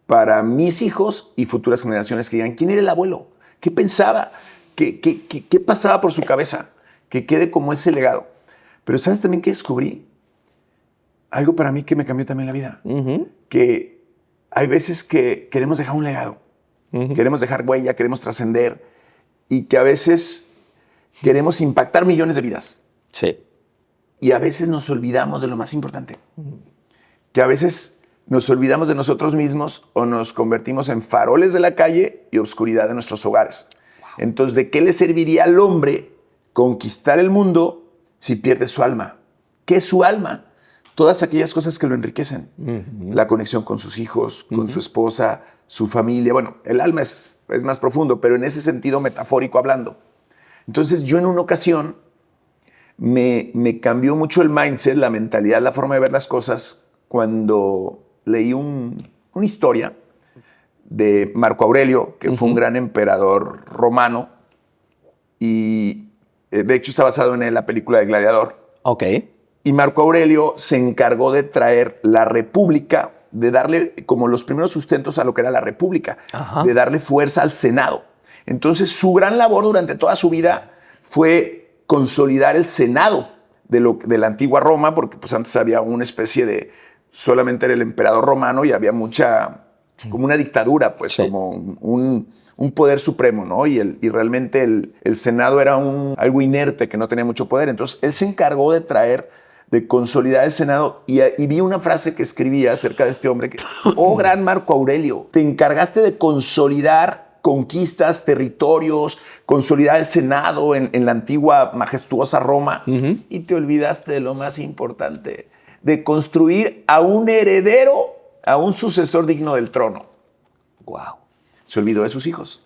S2: para mis hijos y futuras generaciones, que digan, ¿quién era el abuelo? ¿Qué pensaba? ¿Qué pasaba por su cabeza? Que quede como ese legado. Pero ¿sabes también qué descubrí? Algo para mí que me cambió también la vida. Que hay veces que queremos dejar un legado, queremos dejar huella, queremos trascender, y que a veces queremos impactar millones de vidas.
S1: Sí.
S2: Y a veces nos olvidamos de lo más importante. Que a veces nos olvidamos de nosotros mismos o nos convertimos en faroles de la calle y oscuridad de nuestros hogares. Wow. Entonces, ¿de qué le serviría al hombre conquistar el mundo si pierde su alma? ¿Qué es su alma? Todas aquellas cosas que lo enriquecen. La conexión con sus hijos, con su esposa, su familia. Bueno, el alma es más profundo, pero en ese sentido metafórico hablando. Entonces, yo en una ocasión me cambió mucho el mindset, la mentalidad, la forma de ver las cosas, cuando leí una historia de Marco Aurelio, que fue un gran emperador romano, y de hecho está basado en la película de Gladiador.
S1: Ok.
S2: Y Marco Aurelio se encargó de traer la república, de darle como los primeros sustentos a lo que era la república, de darle fuerza al Senado. Entonces, su gran labor durante toda su vida fue consolidar el Senado de la antigua Roma, porque pues antes había una especie de, solamente era el emperador romano y había como una dictadura, pues, sí, como un poder supremo, ¿no? Y realmente el Senado era algo inerte, que no tenía mucho poder. Entonces, él se encargó de consolidar el Senado, y vi una frase que escribía acerca de este hombre, que, oh gran Marco Aurelio, te encargaste de consolidar conquistas, territorios, consolidar el Senado en la antigua majestuosa Roma, y te olvidaste de lo más importante, de construir a un heredero, a un sucesor digno del trono.
S1: Wow.
S2: Se olvidó de sus hijos.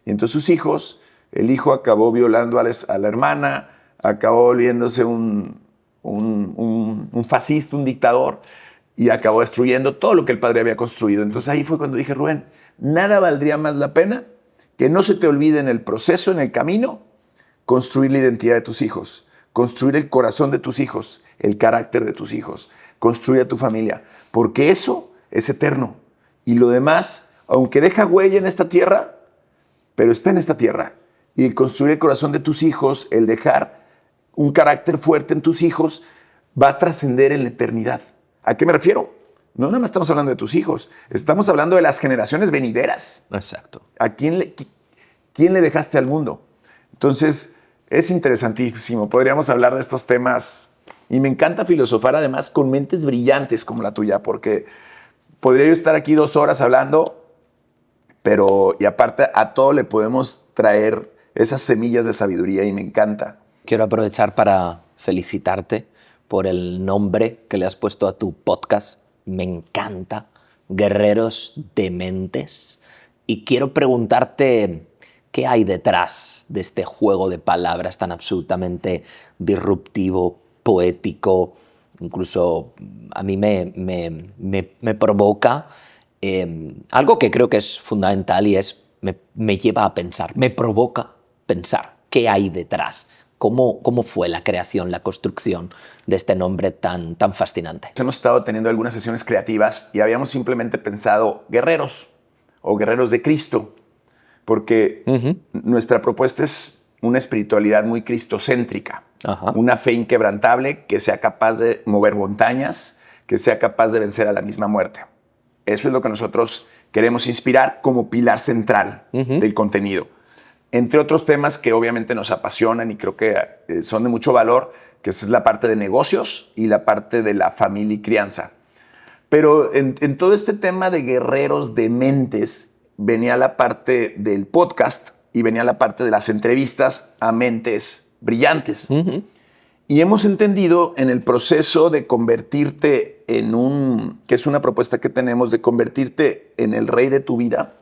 S2: Y entonces sus hijos, el hijo acabó violando a la hermana, acabó volviéndose un fascista, un dictador, y acabó destruyendo todo lo que el padre había construido. Entonces ahí fue cuando dije, Rubén, nada valdría más la pena que no se te olvide en el proceso, en el camino, construir la identidad de tus hijos, construir el corazón de tus hijos, el carácter de tus hijos, construir a tu familia, porque eso es eterno. Y lo demás, aunque deja huella en esta tierra, pero está en esta tierra. Y el construir el corazón de tus hijos, el dejar un carácter fuerte en tus hijos, va a trascender en la eternidad. ¿A qué me refiero? No nada más estamos hablando de tus hijos, estamos hablando de las generaciones venideras.
S1: Exacto.
S2: ¿A quién le dejaste al mundo? Entonces, es interesantísimo. Podríamos hablar de estos temas, y me encanta filosofar además con mentes brillantes como la tuya, porque podría yo estar aquí 2 horas hablando, pero y aparte a todo le podemos traer esas semillas de sabiduría y me encanta.
S1: Quiero aprovechar para felicitarte por el nombre que le has puesto a tu podcast. Me encanta, Guerreros de Mentes. Y quiero preguntarte qué hay detrás de este juego de palabras tan absolutamente disruptivo, poético. Incluso a mí me provoca algo que creo que es fundamental y es me lleva a pensar, me provoca pensar qué hay detrás. ¿Cómo fue la creación, la construcción de este nombre tan fascinante?
S2: Hemos estado teniendo algunas sesiones creativas y habíamos simplemente pensado guerreros o guerreros de Cristo, porque nuestra propuesta es una espiritualidad muy cristocéntrica, una fe inquebrantable que sea capaz de mover montañas, que sea capaz de vencer a la misma muerte. Eso es lo que nosotros queremos inspirar como pilar central del contenido. Entre otros temas que obviamente nos apasionan y creo que son de mucho valor, que es la parte de negocios y la parte de la familia y crianza. Pero en todo este tema de guerreros de mentes venía la parte del podcast y venía la parte de las entrevistas a mentes brillantes. Y hemos entendido en el proceso de convertirte que es una propuesta que tenemos, de convertirte en el rey de tu vida,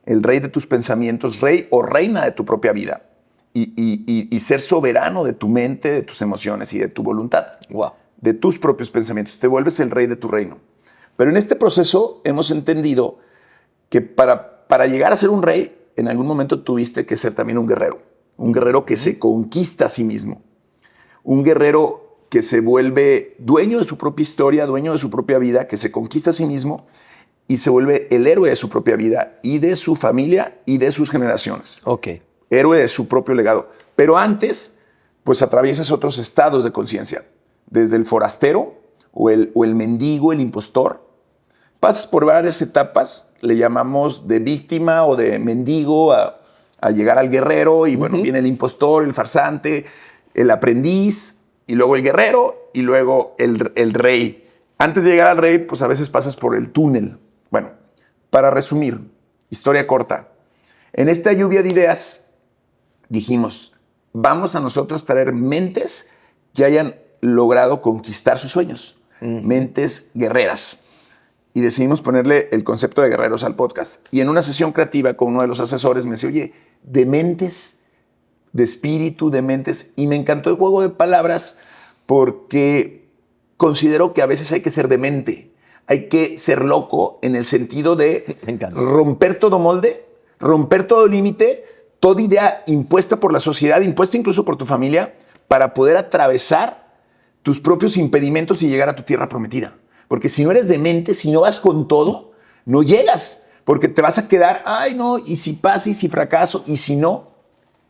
S2: el rey de tus pensamientos, rey o reina de tu propia vida y ser soberano de tu mente, de tus emociones y de tu voluntad, de tus propios pensamientos. Te vuelves el rey de tu reino. Pero en este proceso hemos entendido que para llegar a ser un rey, en algún momento tuviste que ser también un guerrero que se conquista a sí mismo, un guerrero que se vuelve dueño de su propia historia, dueño de su propia vida, que se conquista a sí mismo y se vuelve el héroe de su propia vida y de su familia y de sus generaciones. Héroe de su propio legado. Pero antes, pues atraviesas otros estados de conciencia. Desde el forastero o el mendigo, el impostor. Pasas por varias etapas, le llamamos de víctima o de mendigo a llegar al guerrero y bueno, viene el impostor, el farsante, el aprendiz y luego el guerrero y luego el rey. Antes de llegar al rey, pues a veces pasas por el túnel. Bueno, para resumir, historia corta. En esta lluvia de ideas dijimos, vamos a nosotros traer mentes que hayan logrado conquistar sus sueños, mentes guerreras. Y decidimos ponerle el concepto de guerreros al podcast. Y en una sesión creativa con uno de los asesores me decía, oye, de mentes, de espíritu, de mentes. Y me encantó el juego de palabras porque considero que a veces hay que ser demente. Hay que ser loco en el sentido de romper todo molde, romper todo límite, toda idea impuesta por la sociedad, impuesta incluso por tu familia, para poder atravesar tus propios impedimentos y llegar a tu tierra prometida. Porque si no eres demente, si no vas con todo, no llegas. Porque te vas a quedar, ay no, y si pasa, y si fracaso, y si no.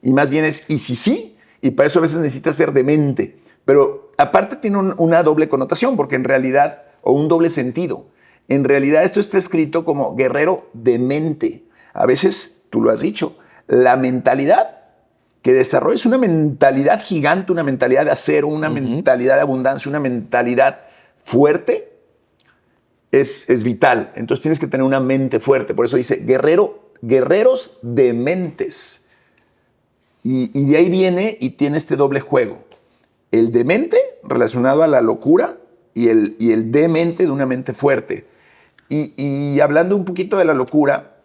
S2: Y más bien es, y si sí. Y para eso a veces necesitas ser demente. Pero aparte tiene una doble connotación, porque en realidad, o un doble sentido. En realidad esto está escrito como guerrero de mente. A veces, tú lo has dicho, la mentalidad que desarrollas, una mentalidad gigante, una mentalidad de acero, una mentalidad de abundancia, una mentalidad fuerte, es vital. Entonces tienes que tener una mente fuerte. Por eso dice guerreros de mentes. Y de ahí viene y tiene este doble juego. El de mente relacionado a la locura y el de mente de una mente fuerte. Y hablando un poquito de la locura,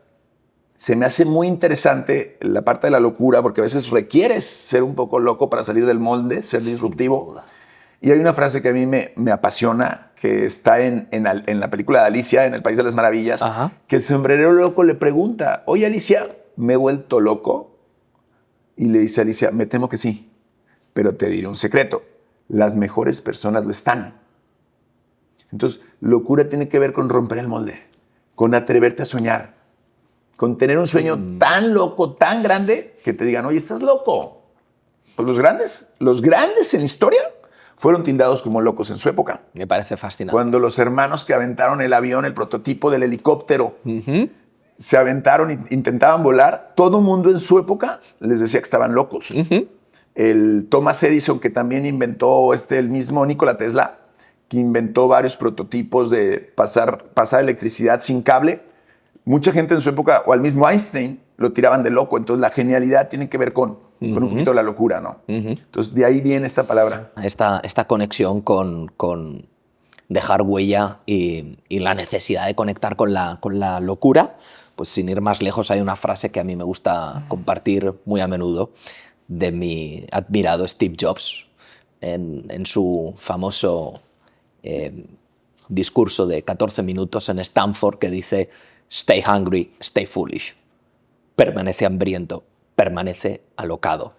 S2: se me hace muy interesante la parte de la locura porque a veces requieres ser un poco loco para salir del molde, ser disruptivo. Y hay una frase que a mí me apasiona, que está en la película de Alicia, en El País de las Maravillas, que el sombrerero loco le pregunta, oye Alicia, ¿me he vuelto loco? Y le dice a Alicia, me temo que sí, pero te diré un secreto, las mejores personas lo están. Entonces, locura tiene que ver con romper el molde, con atreverte a soñar, con tener un sueño tan loco, tan grande, que te digan, oye, estás loco. Pues los grandes en la historia fueron tildados como locos en su época.
S1: Me parece fascinante.
S2: Cuando los hermanos que aventaron el avión, el prototipo del helicóptero, se aventaron e intentaban volar, todo el mundo en su época les decía que estaban locos. El Thomas Edison, que también inventó el mismo Nikola Tesla, que inventó varios prototipos de pasar electricidad sin cable, mucha gente en su época, o al mismo Einstein, lo tiraban de loco. Entonces la genialidad tiene que ver con un poquito la locura, ¿no? Entonces de ahí viene esta palabra.
S1: Esta conexión con dejar huella y la necesidad de conectar con la locura. Pues sin ir más lejos, hay una frase que a mí me gusta compartir muy a menudo de mi admirado Steve Jobs en su famoso discurso de 14 minutos en Stanford, que dice: "Stay hungry, stay foolish". Permanece hambriento, permanece alocado.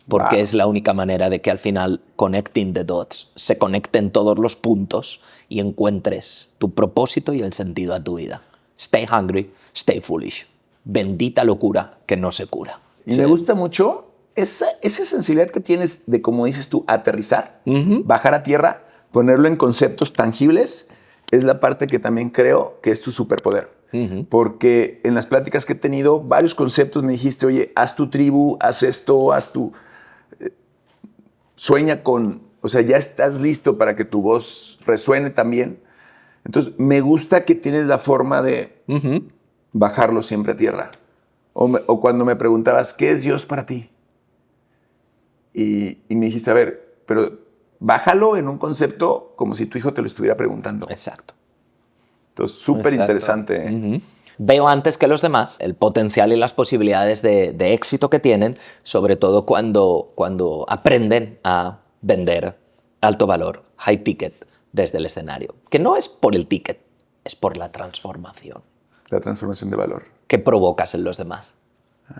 S1: Porque es la única manera de que al final, connecting the dots, se conecten todos los puntos y encuentres tu propósito y el sentido a tu vida. Stay hungry, stay foolish. Bendita locura que no se cura.
S2: Y me gusta mucho esa sensibilidad que tienes de, como dices tú, aterrizar, bajar a tierra, ponerlo en conceptos tangibles, es la parte que también creo que es tu superpoder. Porque en las pláticas que he tenido, varios conceptos me dijiste: oye, haz tu tribu, haz esto, haz tu... sueña con... O sea, ya estás listo para que tu voz resuene también. Entonces, me gusta que tienes la forma de bajarlo siempre a tierra. O cuando me preguntabas, ¿qué es Dios para ti? Y me dijiste, a ver, pero bájalo en un concepto como si tu hijo te lo estuviera preguntando.
S1: Exacto.
S2: Entonces, súper interesante. ¿Eh?
S1: Veo antes que los demás el potencial y las posibilidades de éxito que tienen, sobre todo cuando aprenden a vender alto valor, high ticket, desde el escenario. Que no es por el ticket, es por la transformación.
S2: La transformación de valor.
S1: Que provocas en los demás.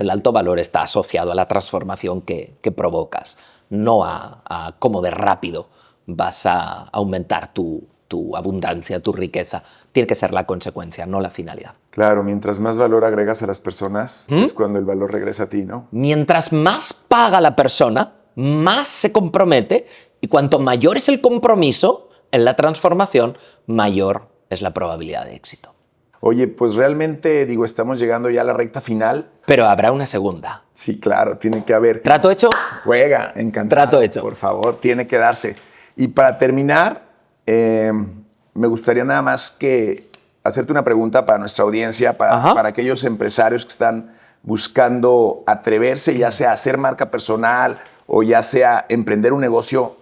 S1: El alto valor está asociado a la transformación que provocas, no a cómo de rápido vas a aumentar tu abundancia, tu riqueza. Tiene que ser la consecuencia, no la finalidad.
S2: Claro, mientras más valor agregas a las personas, es cuando el valor regresa a ti, ¿no?
S1: Mientras más paga la persona, más se compromete, y cuanto mayor es el compromiso en la transformación, mayor es la probabilidad de éxito.
S2: Oye, pues realmente, digo, estamos llegando ya a la recta final.
S1: Pero habrá una segunda.
S2: Sí, claro, tiene que haber.
S1: ¿Trato hecho?
S2: Juega, encantado.
S1: Trato hecho.
S2: Por favor, tiene que darse. Y para terminar, me gustaría nada más que hacerte una pregunta para nuestra audiencia, para aquellos empresarios que están buscando atreverse, ya sea a hacer marca personal o ya sea emprender un negocio.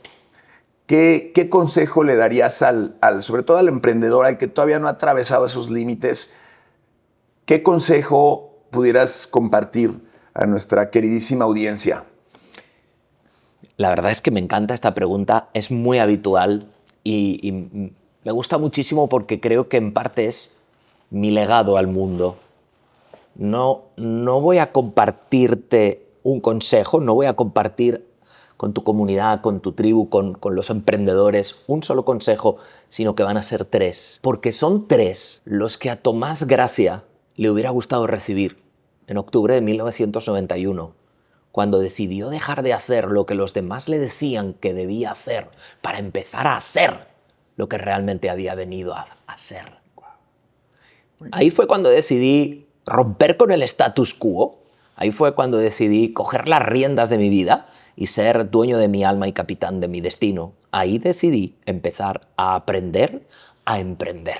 S2: ¿Qué consejo le darías sobre todo al emprendedor, al que todavía no ha atravesado esos límites? ¿Qué consejo pudieras compartir a nuestra queridísima audiencia?
S1: La verdad es que me encanta esta pregunta, es muy habitual y me gusta muchísimo porque creo que en parte es mi legado al mundo. No voy a compartirte un consejo, no voy a compartir con tu comunidad, con tu tribu, con los emprendedores, un solo consejo, sino que van a ser 3. Porque son 3 los que a Tomás Gracia le hubiera gustado recibir en octubre de 1991, cuando decidió dejar de hacer lo que los demás le decían que debía hacer para empezar a hacer lo que realmente había venido a hacer. Ahí fue cuando decidí romper con el status quo. Ahí fue cuando decidí coger las riendas de mi vida y ser dueño de mi alma y capitán de mi destino. Ahí decidí empezar a aprender a emprender.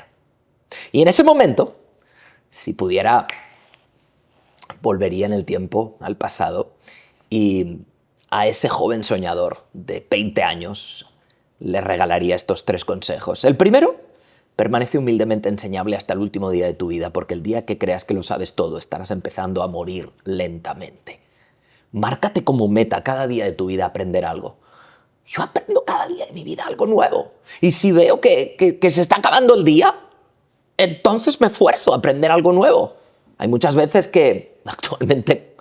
S1: Y en ese momento, si pudiera, volvería en el tiempo, al pasado, y a ese joven soñador de 20 años le regalaría estos 3 consejos. El primero: permanece humildemente enseñable hasta el último día de tu vida, porque el día que creas que lo sabes todo, estarás empezando a morir lentamente. Márcate como meta cada día de tu vida aprender algo. Yo aprendo cada día de mi vida algo nuevo. Y si veo que se está acabando el día, entonces me esfuerzo a aprender algo nuevo. Hay muchas veces que actualmente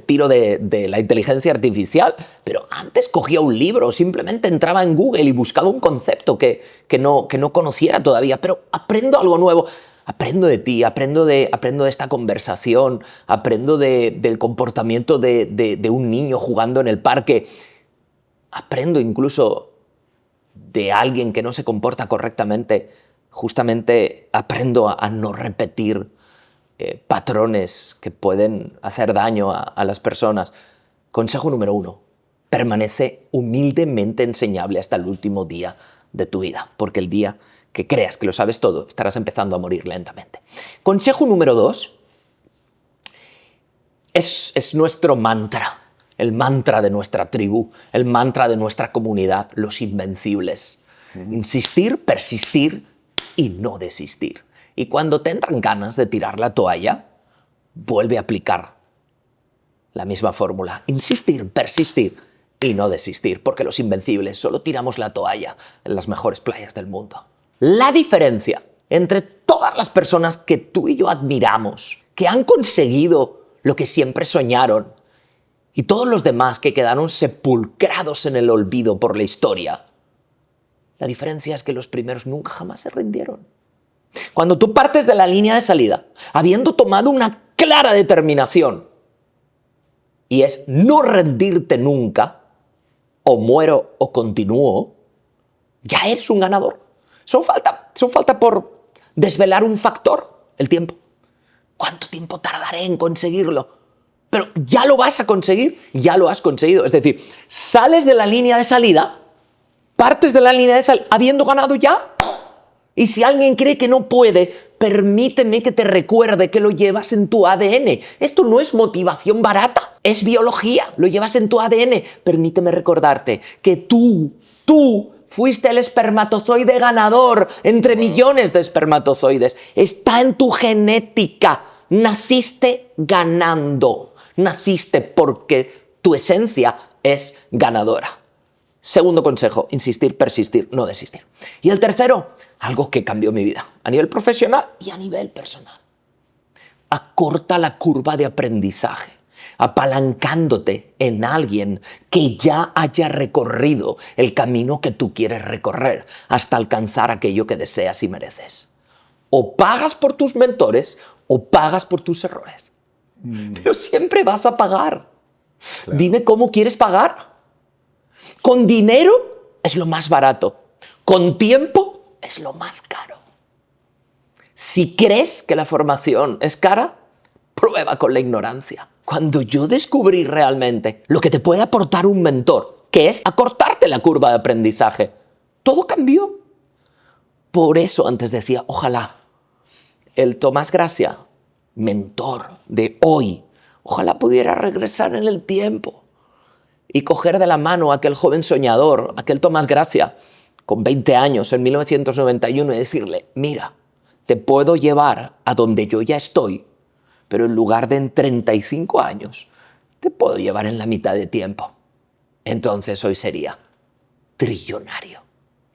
S1: tiro de la inteligencia artificial, pero antes cogía un libro, simplemente entraba en Google y buscaba un concepto que no conociera todavía, pero aprendo algo nuevo. Aprendo de ti, aprendo de esta conversación, aprendo del comportamiento de un niño jugando en el parque. Aprendo incluso de alguien que no se comporta correctamente. Justamente aprendo a no repetir patrones que pueden hacer daño a las personas. Consejo número 1. Permanece humildemente enseñable hasta el último día de tu vida, porque el día que creas que lo sabes todo, estarás empezando a morir lentamente. Consejo número 2 es nuestro mantra, el mantra de nuestra tribu, el mantra de nuestra comunidad, los invencibles. Insistir, persistir y no desistir. Y cuando tendrán ganas de tirar la toalla, vuelve a aplicar la misma fórmula. Insistir, persistir y no desistir, porque los invencibles solo tiramos la toalla en las mejores playas del mundo. La diferencia entre todas las personas que tú y yo admiramos, que han conseguido lo que siempre soñaron, y todos los demás que quedaron sepulcrados en el olvido por la historia, la diferencia es que los primeros nunca jamás se rindieron. Cuando tú partes de la línea de salida, habiendo tomado una clara determinación, y es no rendirte nunca, o muero o continúo, ya eres un ganador. Solo falta por desvelar un factor, el tiempo. ¿Cuánto tiempo tardaré en conseguirlo? Pero ya lo vas a conseguir, ya lo has conseguido. Es decir, sales de la línea de salida, partes de la línea de salida, habiendo ganado ya. Y si alguien cree que no puede, permíteme que te recuerde que lo llevas en tu ADN. Esto no es motivación barata, es biología, lo llevas en tu ADN. Permíteme recordarte que tú fuiste el espermatozoide ganador entre millones de espermatozoides. Está en tu genética. Naciste ganando. Naciste porque tu esencia es ganadora. Segundo consejo, insistir, persistir, no desistir. Y el tercero, algo que cambió mi vida a nivel profesional y a nivel personal. Acorta la curva de aprendizaje, apalancándote en alguien que ya haya recorrido el camino que tú quieres recorrer hasta alcanzar aquello que deseas y mereces. O pagas por tus mentores o pagas por tus errores. Pero siempre vas a pagar. Claro. Dime cómo quieres pagar. Con dinero es lo más barato. Con tiempo es lo más caro. Si crees que la formación es cara, prueba con la ignorancia. Cuando yo descubrí realmente lo que te puede aportar un mentor, que es acortarte la curva de aprendizaje, todo cambió. Por eso antes decía, ojalá el Tomás Gracia, mentor de hoy, ojalá pudiera regresar en el tiempo y coger de la mano a aquel joven soñador, aquel Tomás Gracia, con 20 años, en 1991, y decirle, mira, te puedo llevar a donde yo ya estoy, pero en lugar de en 35 años, te puedo llevar en la mitad de tiempo. Entonces hoy sería trillonario.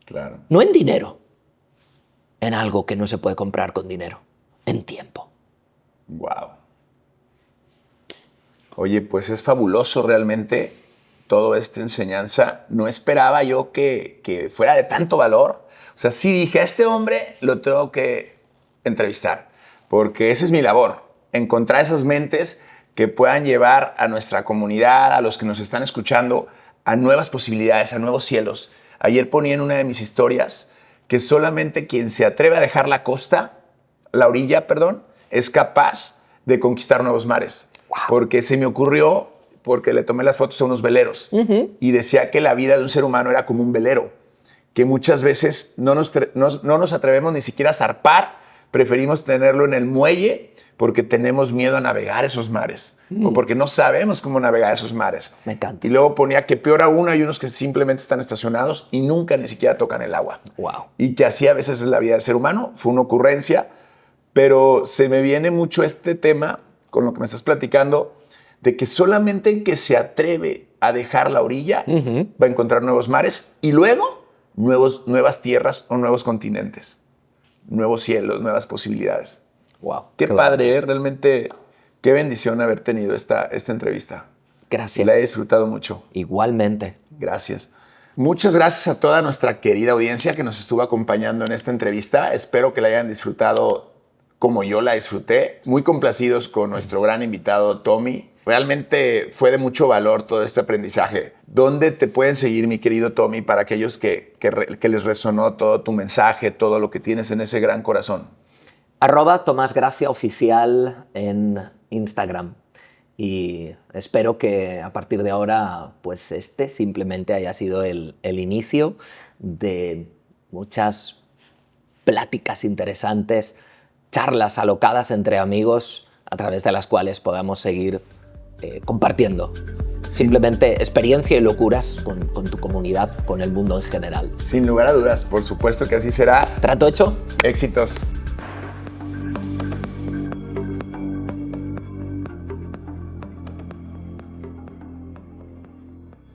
S2: Claro.
S1: No en dinero, en algo que no se puede comprar con dinero, en tiempo.
S2: Wow. Oye, pues es fabuloso realmente toda esta enseñanza. No esperaba yo que fuera de tanto valor. O sea, sí dije, a este hombre lo tengo que entrevistar, porque esa es mi labor, encontrar esas mentes que puedan llevar a nuestra comunidad, a los que nos están escuchando, a nuevas posibilidades, a nuevos cielos. Ayer ponía en una de mis historias que solamente quien se atreve a dejar la orilla, es capaz de conquistar nuevos mares. Wow. Porque se me ocurrió, porque le tomé las fotos a unos veleros y decía que la vida de un ser humano era como un velero, que muchas veces no nos atrevemos ni siquiera a zarpar, preferimos tenerlo en el muelle porque tenemos miedo a navegar esos mares o porque no sabemos cómo navegar esos mares.
S1: Me encanta.
S2: Y luego ponía que peor aún hay unos que simplemente están estacionados y nunca ni siquiera tocan el agua.
S1: Wow.
S2: Y que así a veces es la vida del ser humano. Fue una ocurrencia, pero se me viene mucho este tema con lo que me estás platicando de que solamente el que se atreve a dejar la orilla va a encontrar nuevos mares y luego nuevas tierras o nuevos continentes, nuevos cielos, nuevas posibilidades.
S1: Wow.
S2: Qué padre, realmente qué bendición haber tenido esta entrevista.
S1: Gracias.
S2: La he disfrutado mucho.
S1: Igualmente.
S2: Gracias. Muchas gracias a toda nuestra querida audiencia que nos estuvo acompañando en esta entrevista. Espero que la hayan disfrutado como yo la disfruté. Muy complacidos con nuestro gran invitado, Tommy. Realmente fue de mucho valor todo este aprendizaje. ¿Dónde te pueden seguir, mi querido Tommy, para aquellos que les resonó todo tu mensaje, todo lo que tienes en ese gran corazón?
S1: @Tomás Gracia Oficial en Instagram. Y espero que a partir de ahora, pues simplemente haya sido el inicio de muchas pláticas interesantes, charlas alocadas entre amigos a través de las cuales podamos seguir compartiendo simplemente experiencia y locuras con tu comunidad, con el mundo en general.
S2: Sin lugar a dudas, por supuesto que así será.
S1: ¿Trato hecho?
S2: Éxitos.